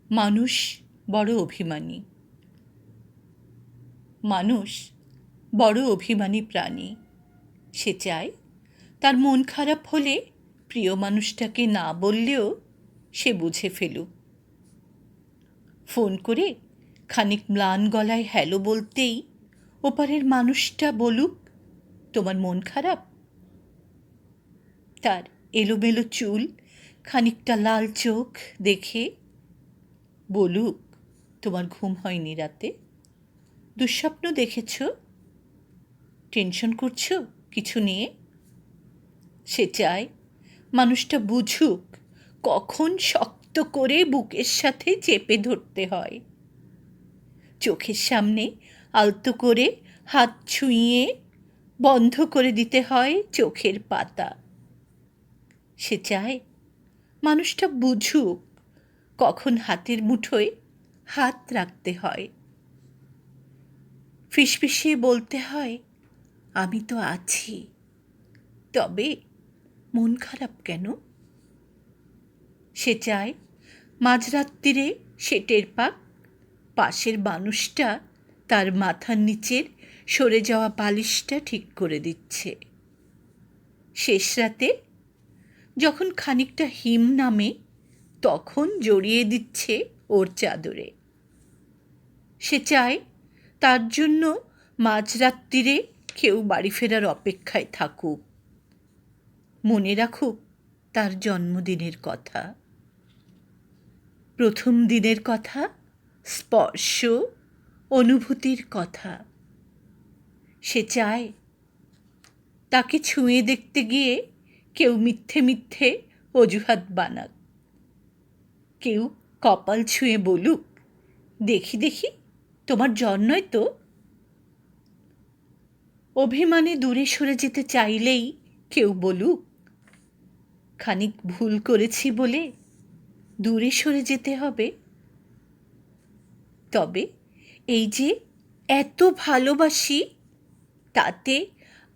মানুষ বড় অভিমানী। মানুষ বড় অভিমানী প্রাণী। সে চায় তার মন খারাপ হলে প্রিয় মানুষটাকে না বললেও সে বুঝে ফেলুক। ফোন করে খানিক ম্লান গলায় হ্যালো বলতেই ওপারের মানুষটা বলুক, তোমার মন খারাপ। তার এলোমেলো চুল, খানিকটা লাল চোখ দেখে বলুক, তোমার ঘুম হয়নি রাতে, দুঃস্বপ্ন দেখেছ, টেনশন করছো কিছু নিয়ে। সে চায় মানুষটা বুঝুক কখন শক্ত করে বুকের সাথে চেপে ধরতে হয়, চোখের সামনে আলতো করে হাত ছুঁয়ে বন্ধ করে দিতে হয় চোখের পাতা। সে চায় মানুষটা বুঝুক কখন হাতের মুঠোয় হাত রাখতে হয়, ফিসফিসিয়ে বলতে হয়, আমি তো আছি, তবে মন খারাপ কেন। সে চায় মাঝরাত্রিরে সে টের পাক পাশের মানুষটা তার মাথার নিচের সরে যাওয়া বালিশটা ঠিক করে দিচ্ছে। শেষ রাতে যখন খানিকটা হিম নামে তখন জড়িয়ে দিচ্ছে ওর চাদরে। সে চায় তার জন্য মাঝরাত্রিরে কেউ বাড়ি ফেরার অপেক্ষায় থাকুক, মনে রাখুক তার জন্মদিনের কথা, প্রথম দিনের কথা, স্পর্শ অনুভূতির কথা। সে চায় তাকে ছুঁয়ে দেখতে গিয়ে কেউ মিথ্যে মিথ্যে অজুহাত বানাক, কেউ কপাল ছুঁয়ে বলুক, দেখি দেখি তোমার জ্বর নয় তো। অভিমানে দূরে সরে যেতে চাইলেই কেউ বলুক, খানিক ভুল করেছি বলে দূরে সরে যেতে হবে। তবে এই যে এত ভালোবাসি, তাতে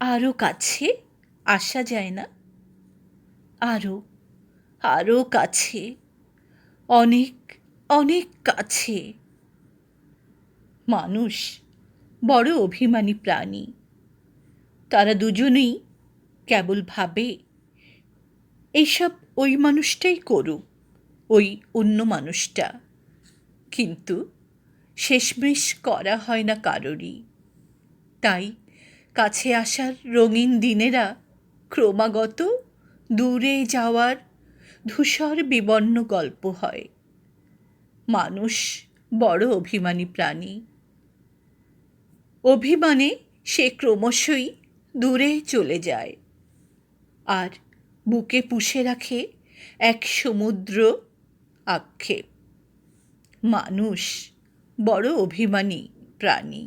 আরও কাছে আসা যায় না, আরও আরও কাছে, অনেক অনেক কাছে। মানুষ বড় অভিমানী প্রাণী। তারা দুজনেই কেবল ভাবে এইসব ওই মানুষটাই করুক, ওই অন্য মানুষটা, কিন্তু শেষমেশ করা হয় না কারোরই। তাই কাছে আসার রঙিন দিনেরা ক্রমাগত দূরে যাওয়ার ধূসর বিবর্ণ গল্প হয়। মানুষ বড় অভিমানী প্রাণী। অভিমানে সে ক্রমশই দূরে চলে যায় আর বুকে পুষে রাখে এক সমুদ্র আক্ষেপ। মানুষ বড় অভিমানী প্রাণী।